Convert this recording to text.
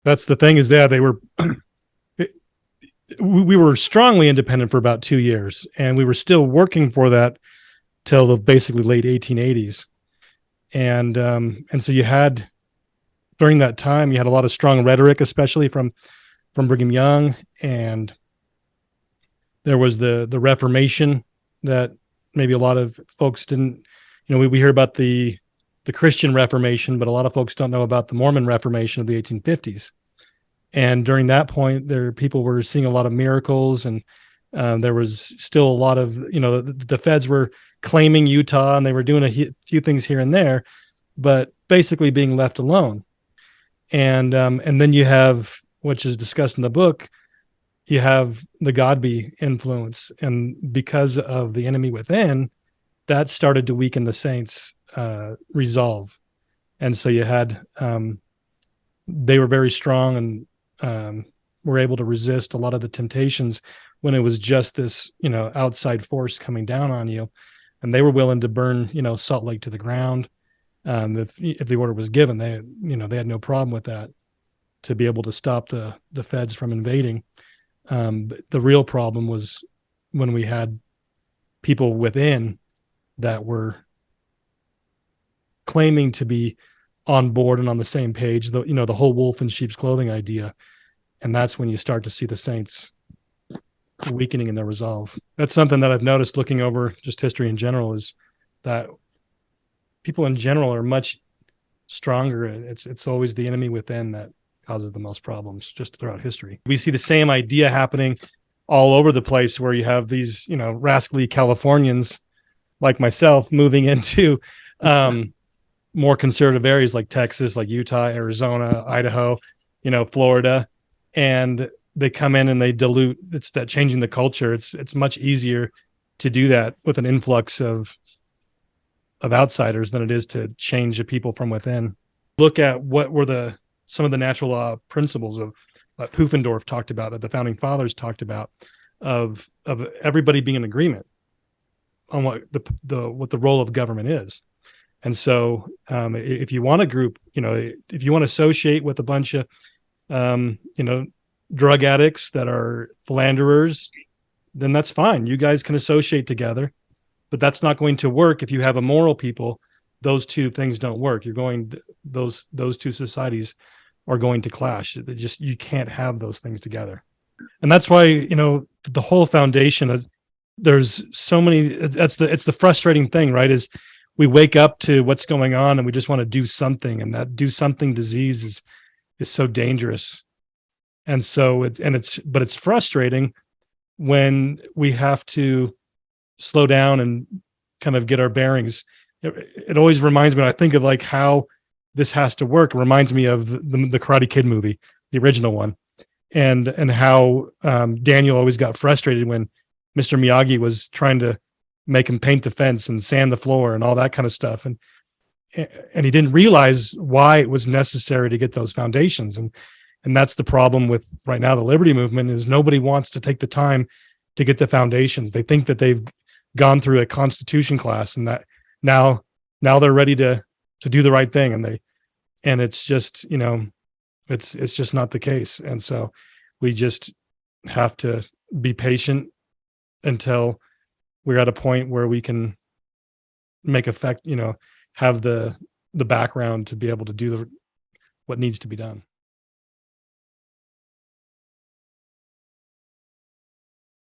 That's the thing is that they were we were strongly independent for about 2 years, and we were still working for that till the basically late 1880s. And so you had during that time you had a lot of strong rhetoric, especially from Brigham Young, and there was the Reformation that maybe a lot of folks didn't. We hear about the Christian Reformation, but a lot of folks don't know about the Mormon Reformation of the 1850s. And during that point, people were seeing a lot of miracles, and there was still a lot of the feds were claiming Utah, and they were doing a few things here and there, but basically being left alone. And then you have, which is discussed in the book, you have the Godby influence, and because of the enemy within, that started to weaken the saints' resolve. And so you had they were very strong and were able to resist a lot of the temptations when it was just this outside force coming down on you, and they were willing to burn Salt Lake to the ground if the order was given. They had no problem with that, to be able to stop the feds from invading. But the real problem was when we had people within that were claiming to be on board and on the same page, the whole wolf in sheep's clothing idea. And that's when you start to see the saints weakening in their resolve. That's something that I've noticed looking over just history in general, is that people in general are much stronger. It's always the enemy within that causes the most problems just throughout history. We see the same idea happening all over the place, where you have these, rascally Californians like myself moving into more conservative areas like Texas, like Utah, Arizona, Idaho, Florida, and they come in and they dilute. It's that changing the culture. It's much easier to do that with an influx of outsiders than it is to change the people from within. Look at what were some of the natural law principles of what Pufendorf talked about, that the founding fathers talked about, of everybody being in agreement on what the role of government is. And so if you want a group, if you want to associate with a bunch of drug addicts that are philanderers, then that's fine. You guys can associate together, but that's not going to work if you have immoral people. Those two things don't work. Those two societies are going to clash. You can't have those things together. And that's why, the whole foundation of, there's so many, it's the frustrating thing, right? Is we wake up to what's going on and we just want to do something, and that do something disease is so dangerous. And so it's frustrating when we have to slow down and kind of get our bearings. It always reminds me, when I think of like how this has to work, it reminds me of the Karate Kid movie, the original one, and how Daniel always got frustrated when Mr. Miyagi was trying to make him paint the fence and sand the floor and all that kind of stuff. And he didn't realize why it was necessary to get those foundations. And that's the problem with right now, the liberty movement, is nobody wants to take the time to get the foundations. They think that they've gone through a constitution class and that now they're ready to do the right thing. And it's just, it's just not the case. And so we just have to be patient until we're at a point where we can make effect, have the background to be able to do what needs to be done.